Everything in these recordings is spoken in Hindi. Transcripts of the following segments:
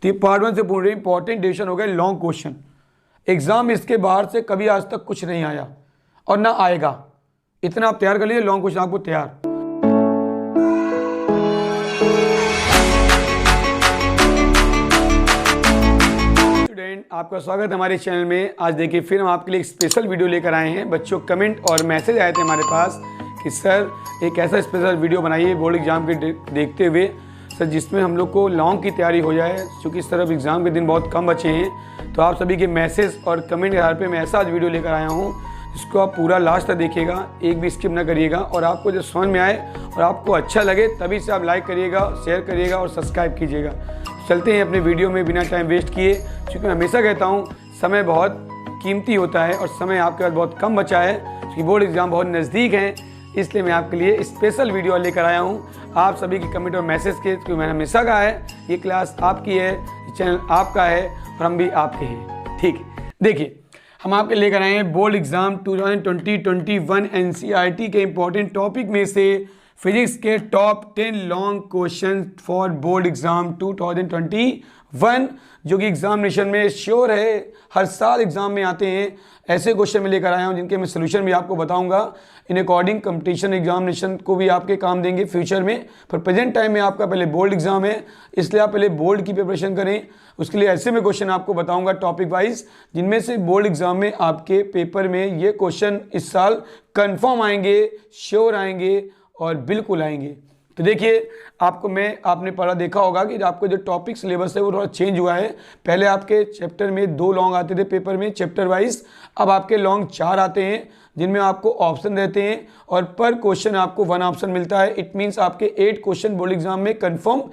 तो ये पार्ट 1 से पूरे इंपॉर्टेंट डिवीजन हो गए लॉन्ग क्वेश्चन। एग्जाम इसके बाहर से कभी आज तक कुछ नहीं आया और ना आएगा, इतना आप तैयार कर लीजिए, लॉन्ग क्वेश्चन आपको तैयार। स्टूडेंट, आपका स्वागत है हमारे चैनल में। आज देखिए फिर हम आपके लिए एक स्पेशल वीडियो लेकर आए हैं। बच्चों कमेंट और मैसेज आए थे हमारे पास कि सर एक ऐसा स्पेशल वीडियो बनाइए बोर्ड एग्जाम के देखते हुए सर, जिसमें हम लोग को लॉन्ग की तैयारी हो जाए, क्योंकि इस तरफ एग्ज़ाम के दिन बहुत कम बचे हैं। तो आप सभी के मैसेज और कमेंट के आधार पे मैं ऐसा आज वीडियो लेकर आया हूँ, इसको आप पूरा लास्ट तक देखिएगा, एक भी स्किप ना करिएगा। और आपको जब समझ में आए और आपको अच्छा लगे तभी से आप लाइक करिएगा, शेयर करिएगा और सब्सक्राइब कीजिएगा। चलते हैं अपने वीडियो में बिना टाइम वेस्ट किए, क्योंकि मैं हमेशा कहता हूँ समय बहुत कीमती होता है और समय आपके पास बहुत कम बचा है, क्योंकि बोर्ड एग्ज़ाम बहुत नज़दीक हैं। इसलिए मैं आपके लिए स्पेशल वीडियो लेकर आया हूँ आप सभी की कमेंट और मैसेज के, क्योंकि मैंने हमेशा कहा है ये क्लास आपकी है, ये चैनल आपका है और हम भी आपके हैं। ठीक है, देखिए हम आपके लेकर आए हैं बोर्ड एग्जाम 2020-21 एनसीईआरटी के इंपॉर्टेंट टॉपिक में से फिजिक्स के top 10 long question for board exam 2021, जो कि एग्जामिनेशन में श्योर है, हर साल एग्जाम में आते हैं। ऐसे क्वेश्चन में लेकर आया हूँ जिनके मैं सोल्यूशन भी आपको बताऊंगा। इन अकॉर्डिंग कंपटीशन एग्जामिनेशन को भी आपके काम देंगे फ्यूचर में। पर प्रेजेंट टाइम में आपका पहले बोर्ड एग्जाम है, इसलिए आप पहले बोर्ड की प्रिपरेशन करें। उसके लिए ऐसे में क्वेश्चन आपको बताऊंगा टॉपिक वाइज, जिनमें से बोर्ड एग्जाम में आपके पेपर में ये क्वेश्चन इस साल कन्फर्म आएंगे, श्योर आएंगे और बिल्कुल आएंगे। तो देखिए आपने पढ़ा देखा होगा कि आपको जो टॉपिक सिलेबस है वो थोड़ा चेंज हुआ है। पहले आपके चैप्टर में 2 लॉन्ग आते थे पेपर में चैप्टर वाइज, अब आपके लॉन्ग 4 आते हैं, जिनमें आपको ऑप्शन रहते हैं और पर क्वेश्चन आपको 1 ऑप्शन मिलता है। इट मीन्स आपके 8 क्वेश्चन बोर्ड एग्जाम में कन्फर्म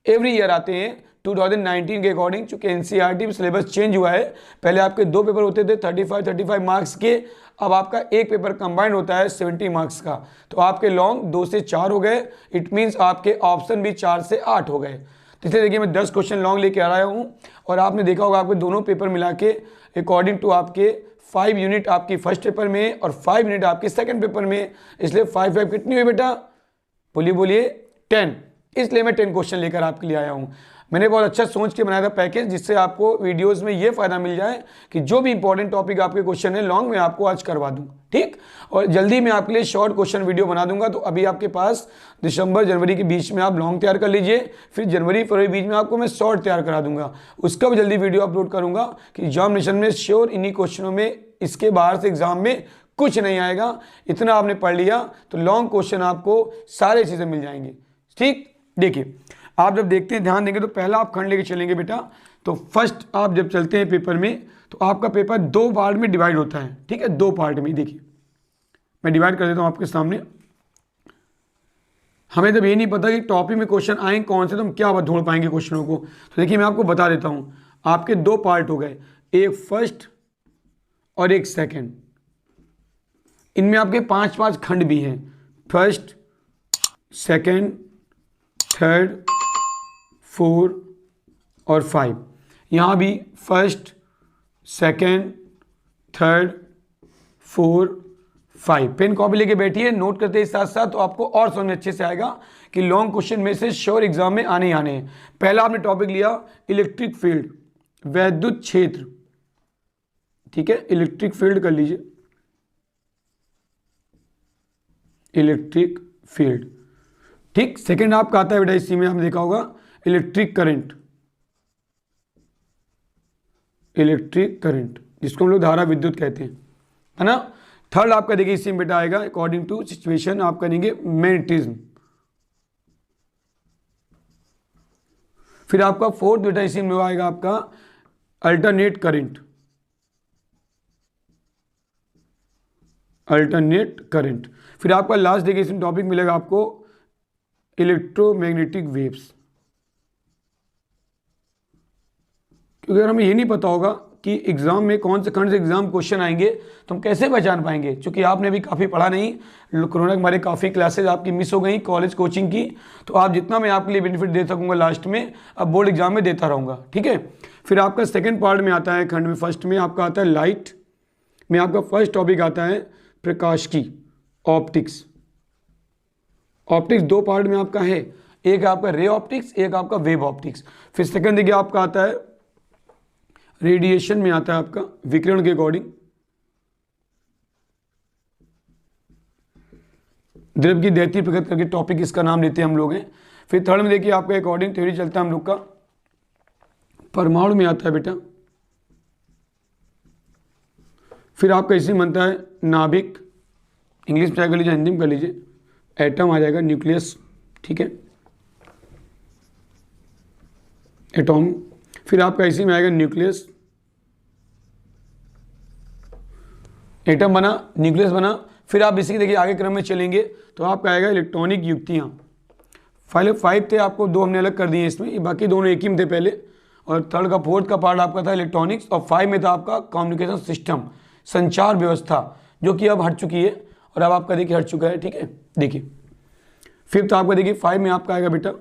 एवरी ईयर आते हैं 2019 के अकॉर्डिंग। चूंकि एनसीईआरटी में सिलेबस चेंज हुआ है, पहले आपके 2 पेपर होते थे 35 मार्क्स के, अब आपका एक पेपर कंबाइंड होता है 70 मार्क्स का। तो आपके लॉन्ग 2 से 4 हो गए, इट मीन्स आपके ऑप्शन भी 4 से 8 हो गए। तो इसलिए देखिए मैं 10 क्वेश्चन लॉन्ग लेके आ रहा हूँ और आपने देखा होगा आपके दोनों पेपर मिला के अकॉर्डिंग टू आपके 5 यूनिट आपकी फर्स्ट पेपर में और 5 यूनिट आपके सेकंड पेपर में। इसलिए 5 कितनी हुई बेटा, बोलिए 10। इसलिए मैं 10 क्वेश्चन लेकर आपके लिए आया हूँ। मैंने बहुत अच्छा सोच के बनाया था पैकेज, जिससे आपको वीडियोस में ये फायदा मिल जाए कि जो भी इंपॉर्टेंट टॉपिक आपके क्वेश्चन है लॉन्ग में आपको आज करवा दूँ। ठीक, और जल्दी मैं आपके लिए शॉर्ट क्वेश्चन वीडियो बना दूंगा। तो अभी आपके पास दिसंबर जनवरी के बीच में आप लॉन्ग तैयार कर लीजिए, फिर जनवरी फरवरी बीच में आपको मैं शॉर्ट तैयार करा दूंगा। उसका भी जल्दी वीडियो अपलोड करूंगा कि एग्जामिनेशन में श्योर इन्हीं क्वेश्चनों में, इसके बाहर से एग्जाम में कुछ नहीं आएगा। इतना आपने पढ़ लिया तो लॉन्ग क्वेश्चन आपको सारे चीज़ें मिल जाएंगी। ठीक, देखिए आप जब देखते हैं ध्यान देंगे तो पहला आप खंड लेके चलेंगे बेटा। तो फर्स्ट आप जब चलते हैं पेपर में तो आपका पेपर 2 पार्ट में डिवाइड होता है। ठीक है, 2 पार्ट में। देखिए मैं डिवाइड कर देता हूँ आपके सामने। हमें जब ये नहीं पता कि टॉपिक में क्वेश्चन आए कौन से, तो हम क्या ढूंढ पाएंगे क्वेश्चनों को। तो देखिए मैं आपको बता देता हूँ, आपके 2 पार्ट हो गए, एक फर्स्ट और एक सेकेंड। इनमें आपके 5 खंड भी हैं, फर्स्ट, सेकेंड, थर्ड, 4 और 5। यहाँ भी first, second, third, 4, 5। Pen copy लेके बैठिए, नोट करते हैं साथ साथ, तो आपको और समझ में अच्छे से आएगा कि लॉन्ग क्वेश्चन में से श्योर एग्जाम में आने ही आने हैं। पहला आपने टॉपिक लिया इलेक्ट्रिक फील्ड, वैद्युत क्षेत्र। ठीक है, इलेक्ट्रिक फील्ड कर लीजिए, इलेक्ट्रिक फील्ड। ठीक, सेकेंड आपका आता है बेटा, इसी में आपने देखा होगा इलेक्ट्रिक करंट, इलेक्ट्रिक करंट जिसको हम लोग धारा विद्युत कहते हैं, है ना। थर्ड आपका देखिए इसी में बेटा आएगा अकॉर्डिंग टू सिचुएशन, आप करेंगे मैग्नेटिज्म। फिर आपका फोर्थ बेटा इसी में आएगा आपका अल्टरनेट करंट, अल्टरनेट करंट। फिर आपका लास्ट देखिए इसमें टॉपिक मिलेगा आपको इलेक्ट्रोमैग्नेटिक वेव्स। क्योंकि अगर हमें ये नहीं पता होगा कि एग्जाम में कौन से खंड से एग्जाम क्वेश्चन आएंगे तो हम कैसे पहचान पाएंगे। क्योंकि आपने भी काफ़ी पढ़ा नहीं, कोरोना के हमारे काफ़ी क्लासेज आपकी मिस हो गई कॉलेज कोचिंग की। तो आप जितना मैं आपके लिए बेनिफिट दे सकूंगा लास्ट में, अब बोर्ड एग्जाम में देता रहूँगा। ठीक है, फिर आपका सेकेंड पार्ट में आता है खंड में, फर्स्ट में आपका आता है लाइट में, आपका फर्स्ट टॉपिक आता है प्रकाश की, ऑप्टिक्स। ऑप्टिक्स 2 पार्ट में आपका है, एक आपका रे ऑप्टिक्स, एक आपका वेव ऑप्टिक्स। फिर सेकंड देखिए आपका आता है रेडिएशन में आता है आपका विकिरण के अकॉर्डिंग, द्रव्य की दैतीय प्रकृति करके टॉपिक इसका नाम लेते हैं हम लोग हैं। फिर थर्ड में देखिए आपका अकॉर्डिंग थ्योरी चलता है हम लोग का, परमाणु में आता है बेटा। फिर आपका इसमें बनता है नाभिक, इंग्लिश में क्या कर लीजिए, हिंदी में कर लीजिए, एटम आ जाएगा, न्यूक्लियस, ठीक है, एटॉम। फिर आपका इसी में आएगा न्यूक्लियस, एटम बना, न्यूक्लियस बना। फिर आप इसी के देखिए आगे क्रम में चलेंगे तो आपका आएगा इलेक्ट्रॉनिक युक्तियाँ। पहले 5 थे, आपको 2 हमने अलग कर दिए इसमें, बाकी दोनों एक ही में थे पहले। और थर्ड का फोर्थ का पार्ट आपका था इलेक्ट्रॉनिक्स, और 5 में था आपका कम्युनिकेशन सिस्टम, संचार व्यवस्था, जो कि अब हट चुकी है और अब आपका देखिए हट चुका है, ठीक है। देखिए फिफ्थ आपका देखिए 5 में आपका आएगा बेटा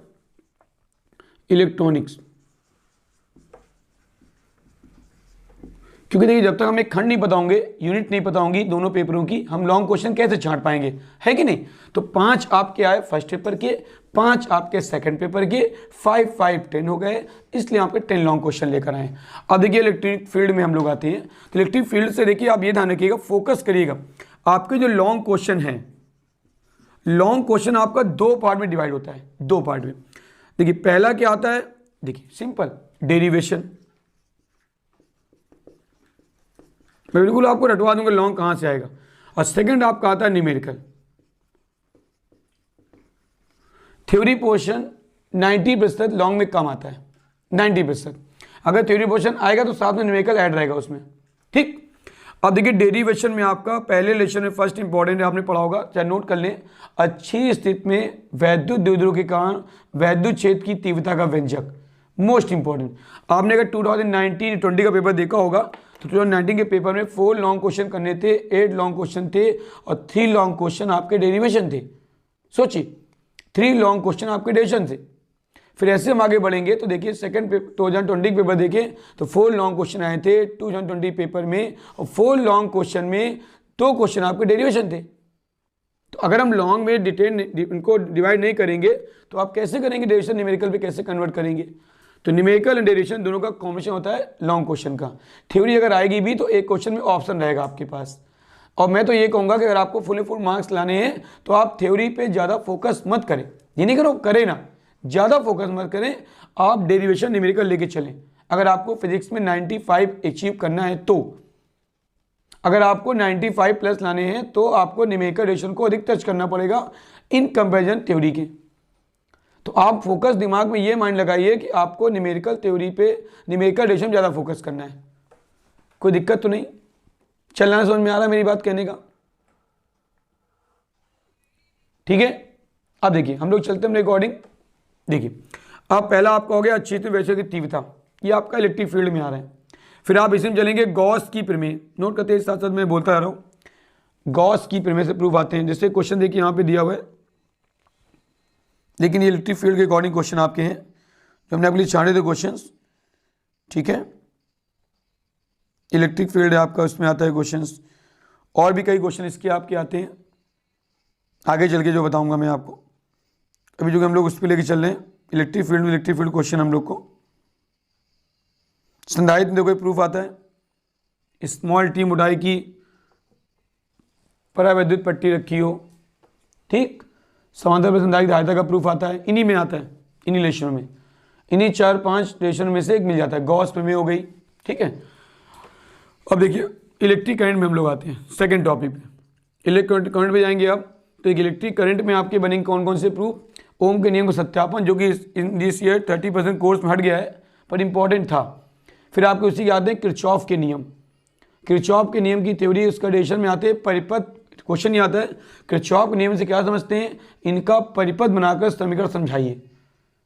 इलेक्ट्रॉनिक्स, क्योंकि देखिए जब तक हमें खंड नहीं पता होंगे, यूनिट नहीं पता होंगी दोनों पेपरों की, हम लॉन्ग क्वेश्चन कैसे छांट पाएंगे, है कि नहीं। तो 5 आपके आए फर्स्ट पेपर के, 5 आपके सेकंड पेपर के, 5 5 10 हो गए, इसलिए आपके 10 लॉन्ग क्वेश्चन लेकर आए। अब देखिए इलेक्ट्रिक फील्ड में हम लोग आते हैं, तो इलेक्ट्रिक फील्ड से देखिए आप ये ध्यान रखिएगा, फोकस करिएगा। आपके जो लॉन्ग क्वेश्चन है, लॉन्ग क्वेश्चन आपका 2 पार्ट में डिवाइड होता है, 2 पार्ट में। देखिए पहला क्या आता है, देखिए सिंपल डेरिवेशन, मैं बिल्कुल आपको रटवा दूंगा लॉन्ग कहां से आएगा। और सेकंड आपका आता है न्यूमेरिकल। थ्योरी पोर्शन 90% लॉन्ग में कम आता है, 90%। अगर थ्योरी पोर्शन आएगा तो साथ में न्यूमेरिकल ऐड रहेगा उसमें, ठीक। अब देखिए डेरिवेशन में आपका पहले लेक्चर में फर्स्ट इंपॉर्टेंट है, आपने पढ़ा होगा, चाहे नोट कर लें। अच्छी स्थिति में वैद्युत द्विध्रुव के कारण वैद्युत क्षेत्र की तीव्रता का व्यंजक, मोस्ट इंपॉर्टेंट। आपने अगर 2019-20 का पेपर देखा होगा तो 2019 के पेपर में 4 लॉन्ग क्वेश्चन करने थे, 8 लॉन्ग क्वेश्चन थे और 3 लॉन्ग क्वेश्चन आपके डेरिवेशन थे। सोचिए 3 लॉन्ग क्वेश्चन आपके डेरिवेशन थे। फिर ऐसे हम आगे बढ़ेंगे तो देखिए सेकंड 2020 पेपर देखें तो 4 लॉन्ग क्वेश्चन आए थे 2020 पेपर में, और 4 लॉन्ग क्वेश्चन में 2 क्वेश्चन आपके डेरिवेशन थे। तो अगर हम लॉन्ग में डिटेल इनको डिवाइड नहीं करेंगे तो आप कैसे करेंगे डेरिवेशन, न्यूमेरिकल पे कैसे कन्वर्ट करेंगे। तो न्यूमेरिकल एंड डेरिवेशन दोनों का कॉम्बिनेशन होता है लॉन्ग क्वेश्चन का। थ्योरी अगर आएगी भी तो एक क्वेश्चन में ऑप्शन रहेगा आपके पास। और मैं तो ये कहूँगा कि अगर आपको फुल मार्क्स लाने हैं तो आप थ्योरी पे ज़्यादा फोकस मत करें, ये नहीं करो, करें ना, ज़्यादा फोकस मत करें, आप डेरिवेशन न्यूमेरिकल लेके चलें। अगर आपको फिजिक्स में 95 अचीव करना है तो, अगर आपको 95 प्लस लाने हैं तो आपको न्यूमेरिकल डेरिवेशन को अधिक टच करना पड़ेगा इन कंपैरिजन थ्योरी के। तो आप फोकस दिमाग में ये माइंड लगाइए कि आपको न्यूमेरिकल थ्योरी पे, न्यूमेरिकल डेरिवेशन ज़्यादा फोकस करना है। कोई दिक्कत तो नहीं, चलना समझ में आ रहा है मेरी बात कहने का, ठीक है। अब देखिए हम लोग चलते हैं रिकॉर्डिंग। देखिए अब पहला आपका हो गया अच्छी वैसे की तीव्रता, ये आपका इलेक्ट्रिक फील्ड में आ रहा है। फिर आप इसमें चलेंगे गॉस की प्रमेय, नोट करते हैं साथ साथ मैं बोलता रहा हूँ। गॉस की प्रमेय से प्रूफ आते हैं, जैसे क्वेश्चन देखिए यहाँ पे दिया हुआ है, लेकिन ये इलेक्ट्रिक फील्ड के अकॉर्डिंग क्वेश्चन आपके हैं जो हमने आपके लिए छाड़े थे क्वेश्चंस, ठीक है। इलेक्ट्रिक फील्ड है आपका, उसमें आता है क्वेश्चंस, और भी कई क्वेश्चन इसके आपके आते हैं आगे चल के जो बताऊंगा मैं आपको। अभी जो कि हम लोग उस पर लेके चल रहे हैं इलेक्ट्रिक फील्ड में, इलेक्ट्रिक फील्ड क्वेश्चन हम लोग को संधारित्र में देखो प्रूफ आता है, स्मॉल टी मोटाई की परावैद्युत पट्टी रखी हो, ठीक, समांतर पर संधारित्र धारिता का प्रूफ आता है, इन्हीं में आता है, इन्हीं लेशनों में, इन्हीं 4-5 लेशनों में से एक मिल जाता है, गॉस प्रमेय हो गई, ठीक है। अब देखिए इलेक्ट्रिक करंट में हम लोग आते हैं सेकंड टॉपिक पे। इलेक्ट्रिक करंट पे जाएंगे आप तो एक इलेक्ट्रिक करंट में आपके बनेंगे कौन कौन से प्रूफ, ओम के नियम का सत्यापन, जो कि इन दिस ईयर 30% कोर्स में हट गया है पर इंपॉर्टेंट था। फिर आपके उसी के आते हैं किरचॉफ के नियम, किरचॉफ के नियम की थ्योरी उसका डेरिवेशन में आते हैं, परिपथ क्वेश्चन ही आता है, किरचॉफ के नियम से क्या समझते हैं, इनका परिपथ बनाकर समीकरण समझाइए।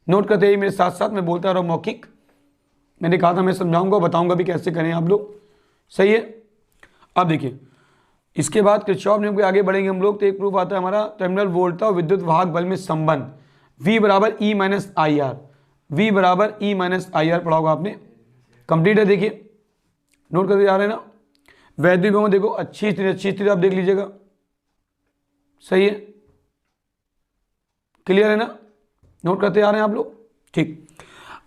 नोट करते हैं मेरे साथ साथ, मैं बोलता रहा मौखिक, मैंने कहा था मैं समझाऊंगा बताऊंगा भी कैसे करें आप लोग, सही है। अब देखिए इसके बाद किरचॉफ नियम के आगे बढ़ेंगे हम लोग, तो एक प्रूफ आता है हमारा टर्मिनल वोल्टता और विद्युत वाहक बल में संबंध, V बराबर E minus I R, V बराबर E माइनस आई आर पढ़ा होगा आपने, कंप्लीट है। देखिए नोट करते जा रहे हैं ना। वैद्युत विभव देखो अच्छी स्थिति आप देख लीजिएगा, सही है, क्लियर है ना। नोट करते आ रहे हैं आप लोग? ठीक,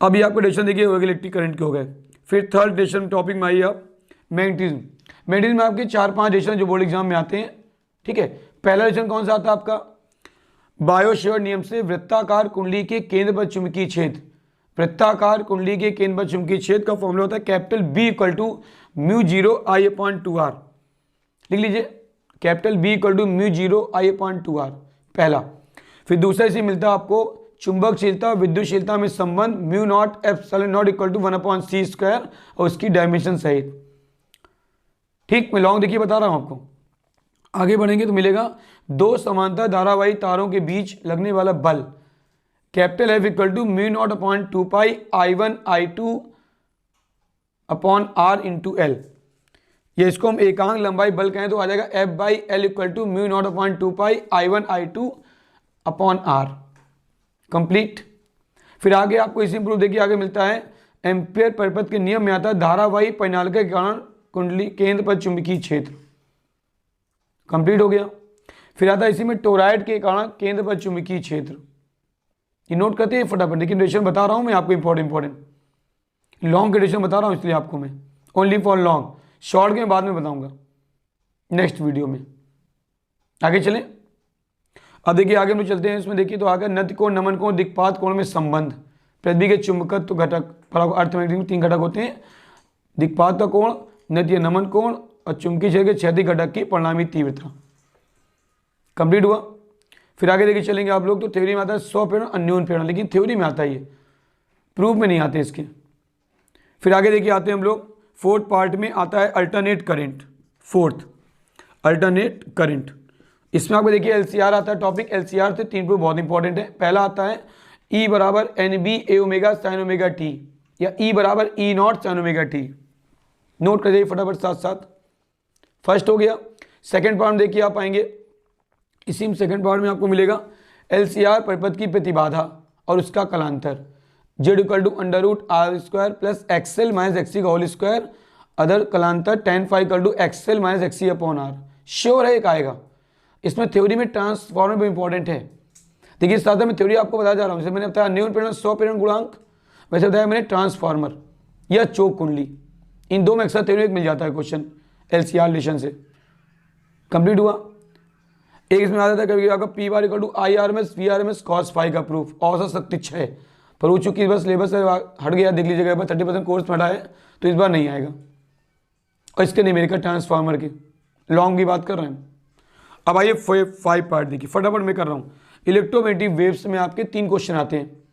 अभी आपको डेफिनेशन देखिए इलेक्ट्रिक करंट के हो गए। फिर थर्ड डेफिनेशन टॉपिक में आइए आप, मैग्नेटिज्म। मैग्नेटिज्म में आपके 4-5 डेफिनेशन जो बोर्ड एग्जाम में आते हैं, ठीक है। पहला डेफिनेशन कौन सा आता है आपका, बायो-सेवर्ट नियम से वृत्ताकार कुंडली के केंद्र पर चुंबकीय क्षेत्र, वृत्ताकार कुंडली के केंद्र पर चुंबकीय क्षेत्र का फॉर्मूला होता है capital B equal to mu zero I upon 2r। लिख लीजिए, capital B equal to mu zero I upon 2r, पहला। फिर दूसरा इसे मिलता है आपको चुंबकशीलता और विद्युतशीलता में संबंध mu not epsilon not equal to 1/c² और उसकी डायमेंशन सहित। ठीक, मैं लॉन्ग देखिए बता रहा हूं आपको। आगे बढ़ेंगे तो मिलेगा दो समांतर धारावाही तारों के बीच लगने वाला बल capital F equal to mu not upon 2 I1 I2 upon R into L. ये इसको हम एकांक लंबाई बल कहें तो आ जाएगा F/L equal to mu not upon 2 I1 I2 upon R। Complete. फिर आगे आपको इसी प्रूफ देखिए, आगे मिलता है एम्पियर परिपथ के नियम में आता है धारावाही परिनालिका के कारण कुंडली केंद्र पर चुंबकीय क्षेत्र। कंप्लीट हो गया। फिर आता है इसी में टोराइड के कारण केंद्र पर चुंबकीय क्षेत्र। ये नोट करते हैं फटाफट, लेकिन डेफिनेशन बता रहा हूं मैं आपको इंपॉर्टेंट लॉन्ग के डेफिनेशन बता रहा हूं इसलिए आपको मैं, ओनली फॉर लॉन्ग, शॉर्ट के बाद में बताऊंगा नेक्स्ट वीडियो में। आगे चलें। अब देखिए आगे हम चलते हैं, इसमें देखिए तो आगे नति कोण, नमन कोण, दिक्पात कोण में संबंध, पृथ्वी के चुंबकत्व घटक, अर्थमैग्नेटिक में 3 घटक होते हैं, दिक्पात का कोण, नति नमन कोण और चुंबकीय क्षेत्र के क्षैतिज घटक की परिणामी तीव्रता। कंप्लीट हुआ। फिर आगे देखिए चलेंगे आप लोग, तो थ्योरी में आता है स्वप्रेरण अन्योन प्रेरण, लेकिन थ्योरी में आता है, ये प्रूफ में नहीं आते इसके। फिर आगे देखिए आते हैं हम लोग, फोर्थ पार्ट में आता है alternate current. Fourth alternate current, इसमें आपको देखिए एलसीआर आता है टॉपिक। एलसीआर से 3 प्रूफ बहुत इंपॉर्टेंट है। पहला आता है E बराबर NB/A sin ओमेगा t या E बराबर E0 sin omega t। Note कर जाइए फटाफट साथ साथ। फर्स्ट हो गया। सेकंड पार्ट में देखिए आप आएंगे, इसी में सेकंड पार्ट में आपको मिलेगा एलसीआर परिपथ की प्रतिबाधा और उसका कलांतर Z equal to √R² plus XL minus XC का होल स्क्वायर, अदर कलांतर tan phi equal to XL minus XC upon R। Sure है एक आएगा। इसमें थ्योरी में ट्रांसफॉर्मर भी इंपॉर्टेंट है। देखिए साथ में थ्योरी आपको बता जा रहा हूँ, जैसे मैंने बताया अन्योन प्रेरण, स्वप्रेरण गुणांक, वैसे बताया मैंने ट्रांसफॉर्मर या चौक कुंडली, इन दो में अक्सर थ्योरी मिल जाता है क्वेश्चन एलसीआर रिलेशन से। कंप्लीट हुआ। एक इसमें आता था कभी आपका P bar equal to IRMS VRMS cos phi का प्रूफ, औसत शक्ति 6, पर हो चुकी बस सिलेबस से हट गया, देख लीजिएगा 30% कोर्स में हटा है तो इस बार नहीं आएगा। और इसके न्यूमेरिकल ट्रांसफार्मर के लॉन्ग की बात कर रहे हैं। अब आइए 5 पार्ट देखिए, फटाफट मैं कर रहा हूँ। इलेक्ट्रोमैग्नेटिक वेव्स में आपके 3 क्वेश्चन आते हैं।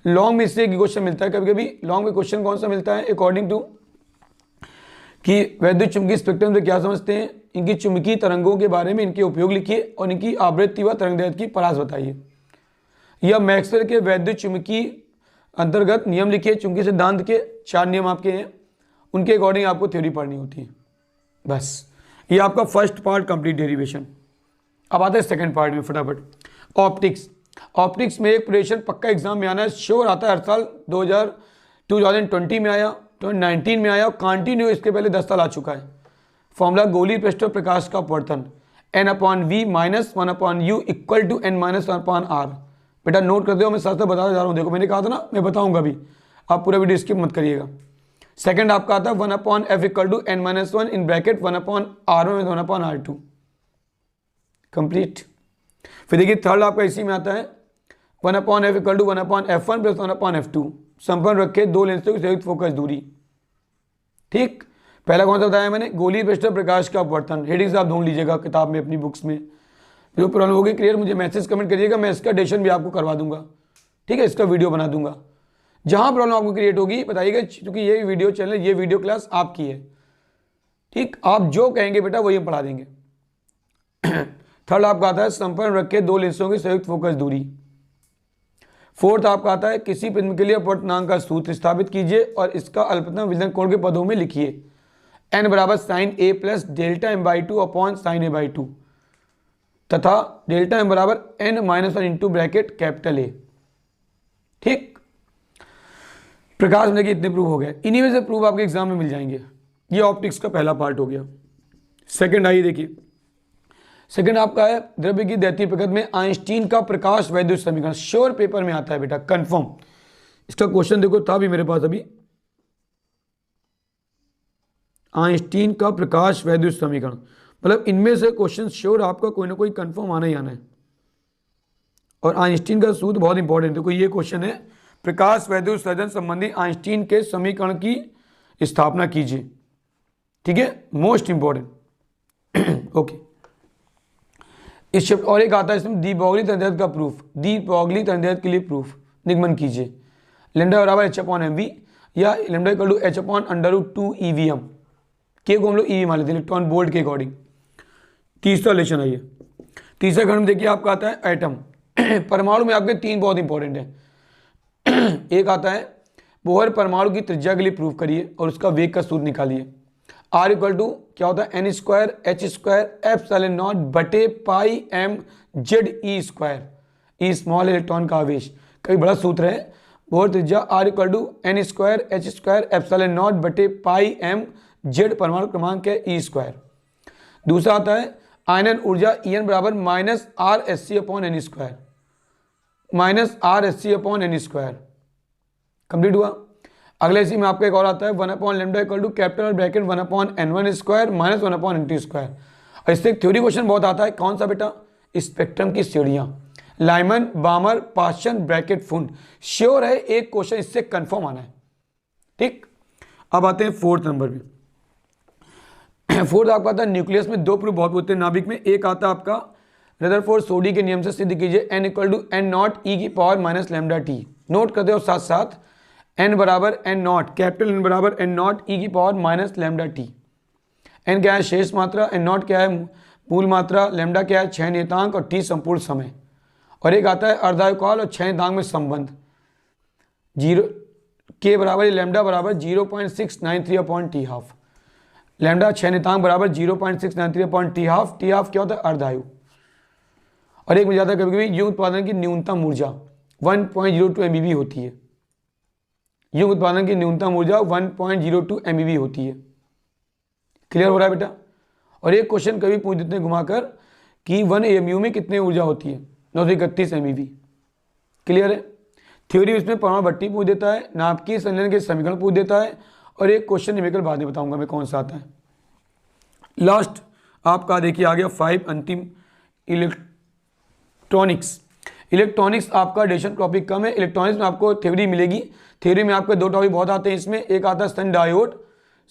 लॉन्ग में इससे एक क्वेश्चन मिलता है कभी कभी। लॉन्ग में क्वेश्चन कौन सा मिलता है, अकॉर्डिंग टू कि वैद्युत चुंबकीय स्पेक्ट्रम से क्या समझते हैं, इनकी चुंबकीय तरंगों के बारे में इनके उपयोग लिखिए और इनकी आवृत्ति व तरंगदैर्घ्य की परास बताइए। यह मैक्सवेल के वैद्युत चुंबकीय अंतर्गत नियम लिखिए, चुंबकीय सिद्धांत के 4 नियम आपके हैं, उनके अकॉर्डिंग आपको थ्योरी पढ़नी होती है। बस ये आपका फर्स्ट पार्ट कंप्लीट डेरिवेशन। अब आते हैं सेकंड पार्ट में फटाफट। ऑप्टिक्स। ऑप्टिक्स में एक प्रोजेक्शन पक्का एग्जाम में आना है, श्योर आता है हर साल। 2020 में आया, 2019 में आया और कंटिन्यू इसके पहले 10 साल आ चुका है। फॉर्मूला गोलीय पृष्ठ प्रकाश का अपवर्तन n/v minus 1/u equal to n minus 1/r। बेटा नोट कर दो, मैं साथ साथ बताता जा रहा हूँ। देखो मैंने कहा था ना मैं बताऊंगा भी, आप पूरा वीडियो स्किप मत करिएगा। सेकंड आपका आता है 1/f equal to n minus 1 in bracket 1/r1 1/r2। Complete. फिर देखिए थर्ड आपका इसी में आता है 1/f equal to 1/f1 plus 1/f2। संपर्क रखे 2 लेंसों की संयुक्त फोकस दूरी। ठीक, पहला कौन सा बताया मैंने, गोलीय पृष्ठ प्रकाश का अपवर्तन। हेडिंग्स आप ढूंढ लीजिएगा किताब में अपनी बुक्स में। जो प्रॉब्लम होगी क्लियर, मुझे मैसेज कमेंट करिएगा, मैं इसका डेशन भी आपको करवा दूंगा। ठीक है, इसका वीडियो बना दूंगा। जहां प्रॉब्लम आपको क्रिएट होगी बताइएगा, क्योंकि ये वीडियो चैनल, ये वीडियो क्लास आपकी है। ठीक, आप जो कहेंगे बेटा वही हम पढ़ा देंगे। थर्ड आपका आता है संपर्क रखे 2 लेंसों की संयुक्त फोकस दूरी। फोर्थ आपका आता है किसी प्रिज्म के लिए अपवर्तनांक का सूत्र स्थापित कीजिए और इसका अल्पतम विचलन कोण के पदों में लिखिए। n बराबर sine a plus delta m/2 upon sine a/2 तथा डेल्टा m बराबर n minus 1 into bracket capital A। ठीक, प्रकाश में इतने प्रूफ हो गए, इन्हीं में से प्रूफ आपके एग्जाम में मिल जाएंगे। ये ऑप्टिक्स का पहला पार्ट हो गया। सेकंड आइए देखिए, सेकंड आपका है द्रव्य की दैतीय प्रकृति में आइंस्टीन का प्रकाश वैद्युत समीकरण, श्योर पेपर में आता है बेटा, कंफर्म। इसका क्वेश्चन देखो था भी मेरे पास अभी, आइंस्टीन का प्रकाश वैद्युत समीकरण, मतलब इनमें से क्वेश्चन श्योर आपका कोई ना कोई कंफर्म आना ही आना है। और आइंस्टीन का सूत्र बहुत इंपॉर्टेंट, देखो ये क्वेश्चन है, प्रकाश वैद्युत सर्जन संबंधी आइंस्टीन के समीकरण की स्थापना कीजिए, ठीक है, मोस्ट इंपॉर्टेंट। ओके, इस शिफ्ट और एक आता है इसमें, दी ब्रोगली तरंगदैर्घ्य का प्रूफ, दी ब्रोगली तरंगदैर्घ्य के लिए प्रूफ, निगमन कीजिए। लैम्डा बराबर h/mv या lambda equal to h/√2 EVM, के को हम लोग EV मान लेते हैं इलेक्ट्रॉन वोल्ट के अकॉर्डिंग। तीसरा लेशन आइए, तीसरा खंड देखिए आपका आता है एटम। परमाणु में आपके 3 बहुत इंपॉर्टेंट है। एक आता है बोहर परमाणु की त्रिज्या के लिए प्रूफ करिए और उसका वेग का सूत्र निकालिए। R इक्वल टू क्या होता है, n² h² बटे पाई m z e स्क्वायर, ई स्मॉल इलेक्ट्रॉन का आवेश, कई बड़ा सूत्र है। बोहर त्रिज्या R equal to n² h² बटे पाई m z परमाणु क्रमांक है ई स्क्वायर। दूसरा आता है आयनन ऊर्जा En बराबर -RSc/n², -RSc/n², कंप्लीट हुआ। अगले इसी में आपका एक और आता है 1/λ equal to capital bracket 1/n1² minus 1/n2²। और इससे एक थ्योरी क्वेश्चन बहुत आता है, कौन सा बेटा, स्पेक्ट्रम की श्रेणियां, लाइमन बामर पास्चन ब्रैकेट फुंड, श्योर है एक क्वेश्चन इससे कंफर्म आना है, ठीक। अब आते हैं 4th नंबर पे। 4th आपका आता है न्यूक्लियस में 2 प्रूफ बहुत होते हैं नाभिक में। एक आता है आपका रदरफोर्ड सोडी के नियम से सिद्ध कीजिए n equal to n0 e⁻ λt, note कर दे और साथ साथ n बराबर n0, कैपिटल n बराबर n0 e⁻ λt। n क्या है, शेष मात्रा, n0 क्या है, मूल मात्रा, लैम्डा क्या है, क्षय नियतांक, और t संपूर्ण समय। और एक आता है अर्धायुकाल और क्षय नियतांक में संबंध, 0 के बराबर लैम्डा बराबर 0.693/t², लैम्डा क्षय नियतांक बराबर 0.693/t², t½ क्या होता है, अर्धायु। और एक मिल जाता है कभी कभी युग उत्पादन की न्यूनतम ऊर्जा 1.02 MeV होती है, युग उत्पादन की न्यूनतम ऊर्जा 1.02 MeV होती है। क्लियर हो रहा है बेटा। और एक क्वेश्चन कभी पूछ देते हैं घुमाकर कि 1 AMU में कितनी ऊर्जा होती है, 931 MeV। क्लियर है। थ्योरी इसमें परमाणु भट्टी पूछ देता है, नाभिकीय संलयन के समीकरण पूछ देता है, और एक क्वेश्चन निकल बाद में बताऊंगा मैं कौन सा आता है। लास्ट आपका देखिए आ गया 5 अंतिम, इलेक्ट्रॉनिक्स। इलेक्ट्रॉनिक्स आपका एडिशन टॉपिक कम है, इलेक्ट्रॉनिक्स में आपको थ्योरी मिलेगी। थ्योरी में आपके 2 टॉपिक बहुत आते हैं इसमें, एक आता है सन डायोड,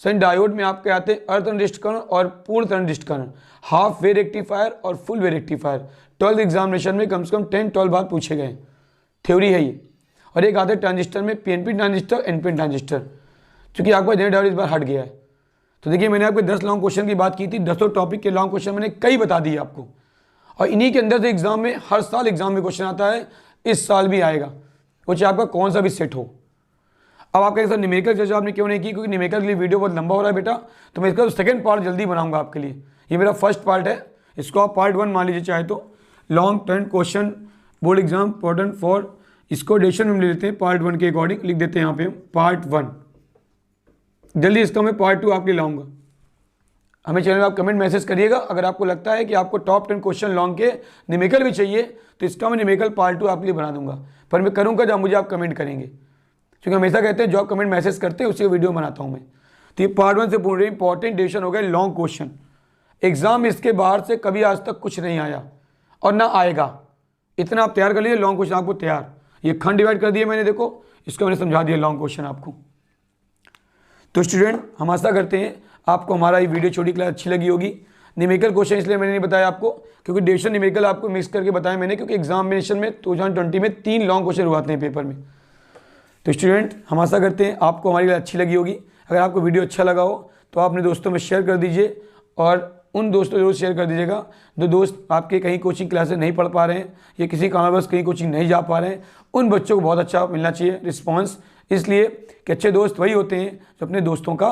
सन डायोड में आपके आते हैं अर्धनिष्ठकरण और पूर्ण तरणनिष्ठकरण, हाफ वे रेक्टिफायर और फुल वे रेक्टिफायर। 12th एग्जामिनेशन में कम से कम 10-12 बार पूछे गए, थ्योरी है ये। और एक आते हैं ट्रांजिस्टर में PNP ट्रांजिस्टर, NPN ट्रांजिस्टर, चूंकि आपका जनरल डायोड इस बार हट गया है। तो देखिए मैंने आपके 10 लॉन्ग क्वेश्चन की बात की थी, 10 टॉपिक के लॉन्ग क्वेश्चन मैंने कई बता दिए आपको, और इन्हीं के अंदर से एग्जाम में हर साल एग्जाम में क्वेश्चन आता है, इस साल भी आएगा, वो चाहे आपका कौन सा भी सेट हो। अब आपके साथ न्यूमेरिकल चर्चा आपने क्यों नहीं की, क्योंकि न्यूमेरिकल के लिए वीडियो बहुत लंबा हो रहा है बेटा, तो मैं इसका सेकंड पार्ट जल्दी बनाऊंगा आपके लिए। ये मेरा फर्स्ट पार्ट है, इसको आप पार्ट 1 मान लीजिए चाहे तो। Long term question board exam important for, इसको एडिशन में ले लेते हैं पार्ट 1 के अकॉर्डिंग, लिख देते हैं यहाँ पे पार्ट 1। जल्दी इसका मैं पार्ट 2 आपके लिए लाऊंगा। हमें चैनल में आप कमेंट मैसेज करिएगा अगर आपको लगता है कि आपको टॉप 10 क्वेश्चन लॉन्ग के न्यूमेरिकल भी चाहिए, तो इसका मैं न्यूमेरिकल पार्ट 2 आपके लिए बना दूंगा। पर मैं करूँगा जब मुझे आप कमेंट करेंगे, क्योंकि हमेशा कहते हैं जो आप कमेंट मैसेज करते हैं उसी वीडियो बनाता हूँ मैं। तो ये पार्ट 1 से पूरे इंपॉर्टेंट डिविजन हो गए लॉन्ग क्वेश्चन। एग्जाम इसके बाहर से कभी आज तक कुछ नहीं आया और ना आएगा, इतना आप तैयार कर लीजिए। लॉन्ग क्वेश्चन आपको तैयार, ये खंड डिवाइड कर दिए मैंने, देखो इसको मैंने समझा दिया लॉन्ग क्वेश्चन आपको। तो स्टूडेंट हम आशा करते हैं आपको हमारा ये वीडियो छोटी क्लास अच्छी लगी होगी। न्यूमेरिकल क्वेश्चन इसलिए मैंने नहीं बताया आपको, क्योंकि डिविजन न्यूमेरिकल आपको मिक्स करके बताया मैंने, क्योंकि एग्जामिनेशन में 2020 में 3 लॉन्ग क्वेश्चन हुआते हैं पेपर में। तो स्टूडेंट हम आशा करते हैं आपको हमारी क्लास अच्छी लगी होगी। अगर आपको वीडियो अच्छा लगा हो तो आप अपने दोस्तों में शेयर कर दीजिए, और उन दोस्तों जरूर शेयर कर दीजिएगा जो दोस्त आपके कहीं कोचिंग क्लासेस नहीं पढ़ पा रहे हैं या किसी कारणवश कहीं कोचिंग नहीं जा पा रहे हैं, उन बच्चों को बहुत अच्छा मिलना चाहिए रिस्पांस, इसलिए कि अच्छे दोस्त वही होते हैं जो अपने दोस्तों का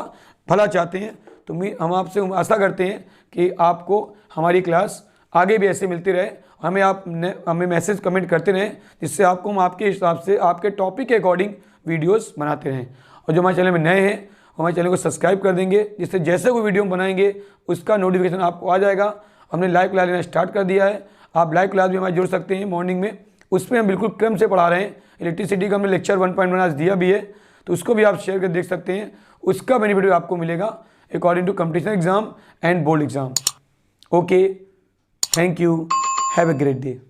भला चाहते हैं। तो हम आपसे आशा करते हैं कि आपको हमारी क्लास आगे भी ऐसे मिलती रहे, और हमें मैसेज कमेंट करते रहें, जिससे आपको हम आपके हिसाब से आपके टॉपिक के अकॉर्डिंग वीडियोस बनाते रहें। और जो हमारे चैनल में नए हैं हमारे चैनल को सब्सक्राइब कर देंगे, जिससे जैसे कोई वीडियो बनाएंगे उसका नोटिफिकेशन आपको आ जाएगा, हमने लाइव क्लास लेना स्टार्ट कर दिया है। आप लाइव क्लास भी हमारे जुड़ सकते हैं मॉर्निंग में, उसमें हम बिल्कुल क्रम से पढ़ा रहे हैं। इलेक्ट्रिसिटी का हमने लेक्चर 1.1 आज दिया भी है, तो उसको भी आप शेयर कर देख सकते हैं। उसका बेनिफिट भी आपको मिलेगा according to competition exam and board exam. Okay, thank you, have a great day.